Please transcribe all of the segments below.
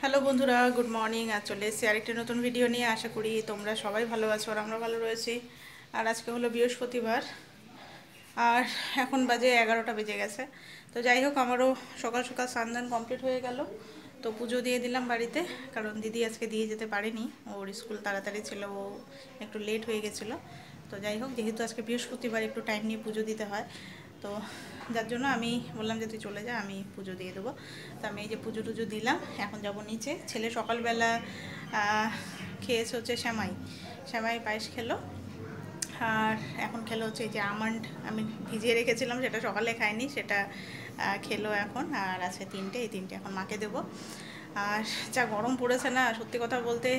Hello বন্ধুরা, good morning. আর চলে এসেছি আরেকটি নতুন ভিডিও নিয়ে। আশা করি তোমরা সবাই ভালো আছো আর আমরা ভালো রয়েছি। আর আজকে হলো বৃহস্পতিবার আর এখন বাজে 11টা বেজে গেছে। তো যাই হোক, আমারও সকাল সকাল স্নান কমপ্লিট হয়ে গেল। তো পুজো দিয়ে দিলাম বাড়িতে, কারণ দিদি আজকে দিয়ে যেতে পারেনি, ওর স্কুল তাড়াতাড়ি ছিল, ও একটু লেট হয়ে গেছিলো। তো যাই হোক, যেহেতু আজকে বৃহস্পতিবার একটু টাইম নিয়ে পুজো দিতে হয়, তো যার জন্য আমি বললাম যে তুই চলে যা, আমি পুজো দিয়ে দেবো। তো আমি এই যে পুজো টুজো দিলাম, এখন যাব নিচে। ছেলে সকালবেলা খেয়েছে হচ্ছে শ্যামাই পায়েস খেলো। আর এখন খেলো হচ্ছে এই যে আমন্ড, আমি ভিজিয়ে রেখেছিলাম, সেটা সকালে খাইনি, সেটা খেলো এখন। আর আছে এই তিনটে এখন মাকে দেবো। আর যা গরম পড়েছে না, সত্যি কথা বলতে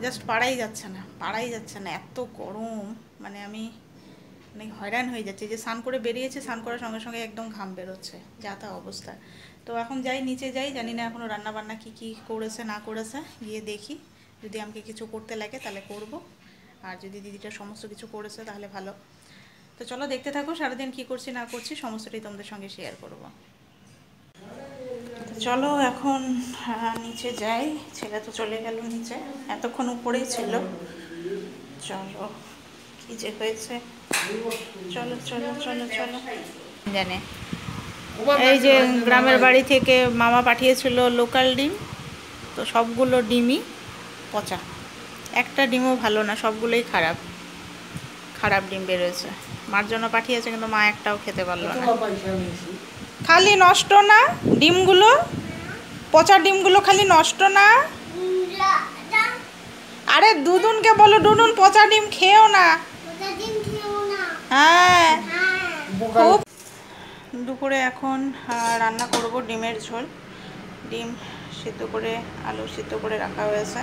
জাস্ট পারাই যাচ্ছে না, এত গরম। মানে আমি অনেক হয়রান হয়ে যাচ্ছে। যে স্নান করে বেরিয়েছে, স্নান করার সঙ্গে সঙ্গে একদম ঘাম বেরোচ্ছে, যা তা অবস্থা। তো এখন নিচে যাই, জানি না এখনও রান্নাবান্না কী করেছে না করেছে, গিয়ে দেখি। যদি আমাকে কিছু করতে লাগে তাহলে করব, আর যদি দিদিটা সমস্ত কিছু করেছে তাহলে ভালো। তো চলো দেখতে থাকো, সারাদিন কী করছি না করছি সমস্তটাই তোমাদের সঙ্গে শেয়ার করব। চলো এখন নিচে যাই। ছেলে তো চলে গেল নিচে, এতক্ষণ উপরেই ছিল। চলো কী যে হয়েছে, চলো চলো চলো চলো। জানে এই যে গ্রামের বাড়ি থেকে মামা পাঠিয়েছিল লোকাল ডিম, তো সবগুলো ডিমই পচা, একটা ডিমও ভালো না, সবগুলোই খারাপ খারাপ ডিম বেরোয়েছে। মার জন্য পাঠিয়েছে, কিন্তু মা একটাও খেতে পারলো না। খালি নষ্ট না ডিমগুলো, পচা ডিমগুলো খালি নষ্ট না। আরে দুদুনকে বলো, দুদুন পচা ডিম খেও না। হ্যাঁ, খুব। দুপুরে এখন রান্না করব ডিমের ঝোল। ডিম সিদ্ধ করে, আলু সিদ্ধ করে রাখা হয়েছে।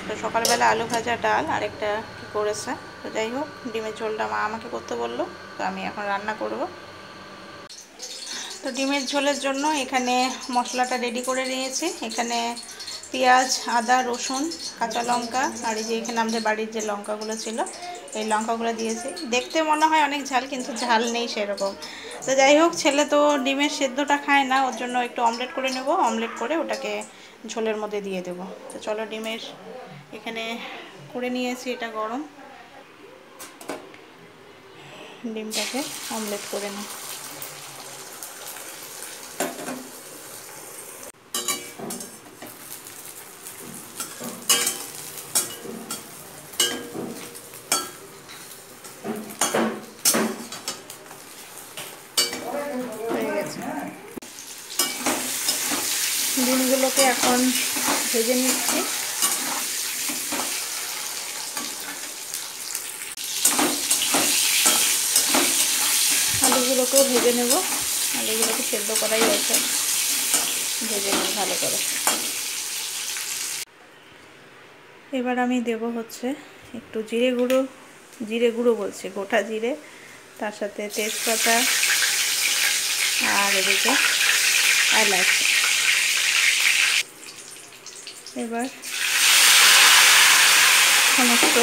তো সকালবেলা আলু ভাজা, ডাল, আরেকটা কী করেছে। তো যাই হোক, ডিমের ঝোলটা মা আমাকে করতে বললো, তো আমি এখন রান্না করব। তো ডিমের ঝোলের জন্য এখানে মশলাটা রেডি করে নিয়েছি। এখানে পেঁয়াজ, আদা, রসুন, কাঁচা লঙ্কা, আর এই যে এখানে আমাদের বাড়ির যে লঙ্কাগুলো ছিল, এই লঙ্কাগুলো দিয়েছি। দেখতে মনে হয় অনেক ঝাল, কিন্তু ঝাল নেই সেরকম। তো যাই হোক, ছেলে তো ডিমের সেদ্ধটা খায় না, ওর জন্য একটু অমলেট করে নেব। অমলেট করে ওটাকে ঝোলের মধ্যে দিয়ে দেব। তো চলো, ডিমের এখানে করে নিয়েছি, এটা গরম, ডিমটাকে অমলেট করে নিই। হয়ে গেছে, ডিমগুলোকে এখন ভেজে নিচ্ছি। আলুগুলোকেও ভেজে নেব, আলুগুলোকে সেদ্ধ করাই আছে, ভেজে নেব ভালো করে। এবার আমি দেব হচ্ছে একটু জিরে গুঁড়ো বলছি, গোটা জিরে, তার সাথে তেজপাতা, আর এদিকে এলাচ। এবার সমস্ত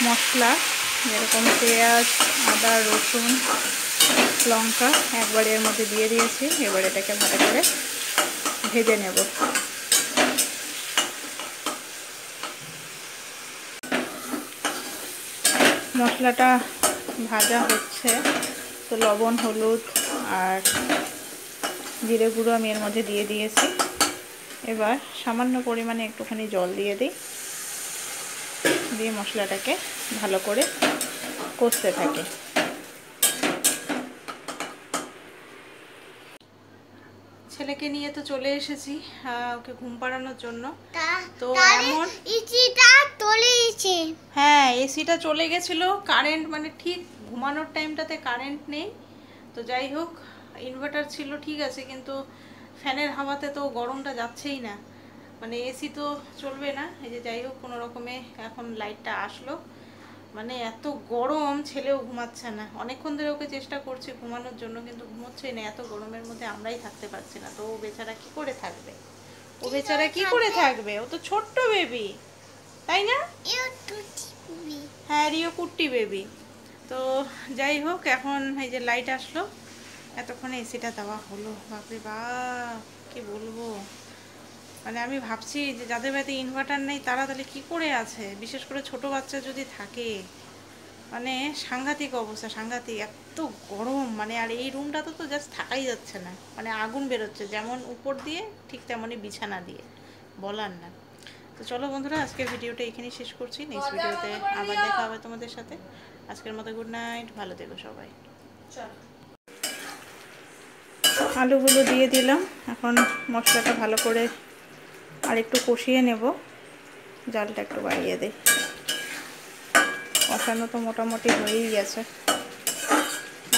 মশলা, যেরকম পেঁয়াজ, আদা, রসুন, লঙ্কা একবারে এর মধ্যে দিয়ে দিয়েছি। এবার এটাকে ভালো করে ভেজে নেব। মশলাটা ভাজা হচ্ছে, তো লবণ, হলুদ আর জিরে গুঁড়ো আমি এর মধ্যে দিয়ে দিয়েছি। এবার সামান্য পরিমাণে একটুখানি জল দিয়ে দিই, দিয়ে মশলাটাকে ভালো করে কষতে থাকি। ছেলেকে নিয়ে তো চলে এসেছি ওকে ঘুম পাড়ানোর জন্য। তো এমন হ্যাঁ, এসিটা চলে গেছিল, কারেন্ট মানে ঠিক ঘুমানোর টাইমটাতে কারেন্ট নেই। তো যাই হোক, ইনভার্টার ছিল ঠিক আছে, কিন্তু ফ্যানের হাওয়াতে তো গরমটা যাচ্ছেই না, মানে এসি তো চলবে না। এই যে যাই হোক, কোনো রকমে এখন লাইটটা আসলো। মানে এত গরম, ছেলেও ঘুমাচ্ছে না। অনেকক্ষণ ধরে ওকে চেষ্টা করছি ঘুমানোর জন্য, কিন্তু ঘুমোচ্ছেই না। এত গরমের মধ্যে আমরাই থাকতে পারছি না, তো ও বেচারা কি করে থাকবে, ও তো ছোট্ট বেবি, তাই না? হ্যাঁ, রিও কুট্টি বেবি। তো যাই হোক, এখন এই যে লাইট আসলো, এতক্ষণে এসিটা দেওয়া হলো। বাপরে বাপ, কি বলবো, মানে আমি ভাবছি যে যাদের বাড়িতে ইনভার্টার নেই তারা তাহলে কী করে আছে, বিশেষ করে ছোট বাচ্চা যদি থাকে, মানে সাংঘাতিক অবস্থা, সাংঘাতিক এত গরম। মানে আর এই রুমটাতে তো জাস্ট থাকাই যাচ্ছে না, মানে আগুন বেরোচ্ছে যেমন উপর দিয়ে ঠিক তেমনই বিছানা দিয়ে, বলার না। তো চলো বন্ধুরা, আজকের ভিডিওটা এখানেই শেষ করছি। নেক্সট ভিডিওতে আবার দেখা হবে তোমাদের সাথে। আজকের মতো গুড নাইট, ভালো থেকো সবাই। আলুগুলো দিয়ে দিলাম, এখন মশলাটা ভালো করে আর একটু কষিয়ে নেব, জালটা একটু বাড়িয়ে দিই। কষানো তো মোটামুটি হয়েই গেছে,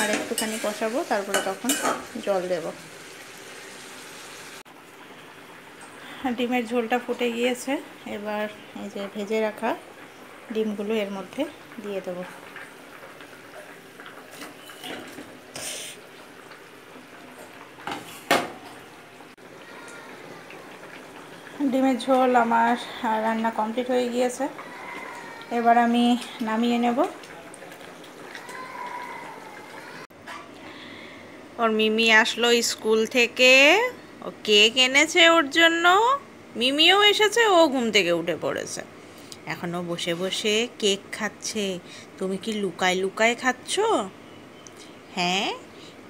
আর একটুখানি কষাবো, তারপরে তখন জল দেব। ডিমের ঝোলটা ফুটে গিয়েছে, এবার এই যে ভেজে রাখা ডিমগুলো এর মধ্যে দিয়ে দেবো। ডিমের ঝোল আমার রান্না কমপ্লিট হয়ে গিয়েছে, এবার আমি নামিয়ে নেব। ওর মিমি আসলো স্কুল থেকে, ও কেক এনেছে ওর জন্য, মিমিও এসেছে, ও ঘুম থেকে উঠে পড়েছে, এখনও বসে বসে কেক খাচ্ছে। তুমি কি লুকায় লুকায় খাচ্ছ? হ্যাঁ,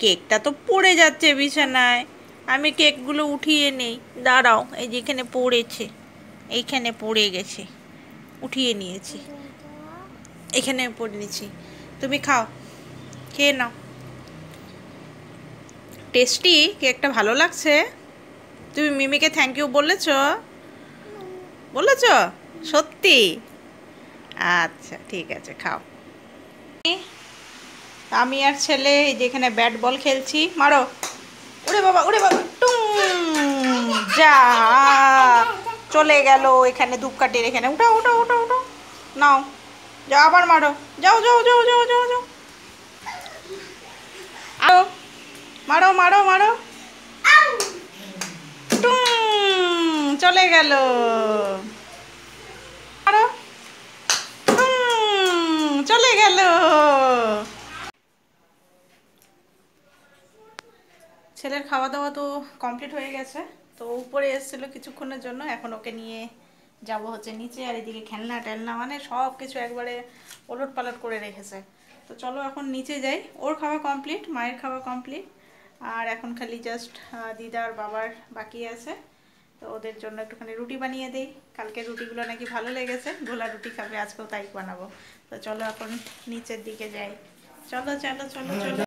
কেকটা তো পড়ে যাচ্ছে বিছানায়, আমি কেকগুলো উঠিয়ে নেই, দাঁড়াও, এই যেখানে পড়েছে, এইখানে পড়ে গেছে, উঠিয়ে নিয়েছি, এখানে পড়ে নিয়েছি। তুমি খাও, খেয়ে নাও। টেস্টি কেকটা, ভালো লাগছে? তুমি মিমিকে থ্যাংক ইউ বলেছো? বলেছো সত্যি? আচ্ছা ঠিক আছে, খাও। আমি আর ছেলে এই যে এখানে ব্যাট বল খেলছি, মারো। উড়ে বাবা, উড়ে বাবা, টুম, যা চলে গেল এখানে ধূপকাঠির এখানে। উঠাও উঠাও উঠাও উঠাও, নাও, যাও আবার মারো, যাও যাও যাও যাও যাও যাও, আরো মারো মারো মারো, টুম, চলে গেল, মারো, টুম, চলে গেল। ছেলের খাওয়া দাওয়া তো কমপ্লিট হয়ে গেছে, তো উপরে এসেছিলো কিছুক্ষণের জন্য, এখন ওকে নিয়ে যাব হচ্ছে নিচে। আর এদিকে খেলনা টেলনা মানে সব কিছু একবারে ওলট পালট করে রেখেছে। তো চলো এখন নিচে যাই। ওর খাওয়া কমপ্লিট, মায়ের খাওয়া কমপ্লিট, আর এখন খালি জাস্ট দিদার বাবার বাকি আছে, তো ওদের জন্য একটুখানি রুটি বানিয়ে দেই। কালকে রুটিগুলো নাকি ভালো লেগেছে, গোলা রুটি খাবে, আজকেও তাই বানাবো। তো চলো এখন নিচের দিকে যাই, চলো চলো চলো চলো।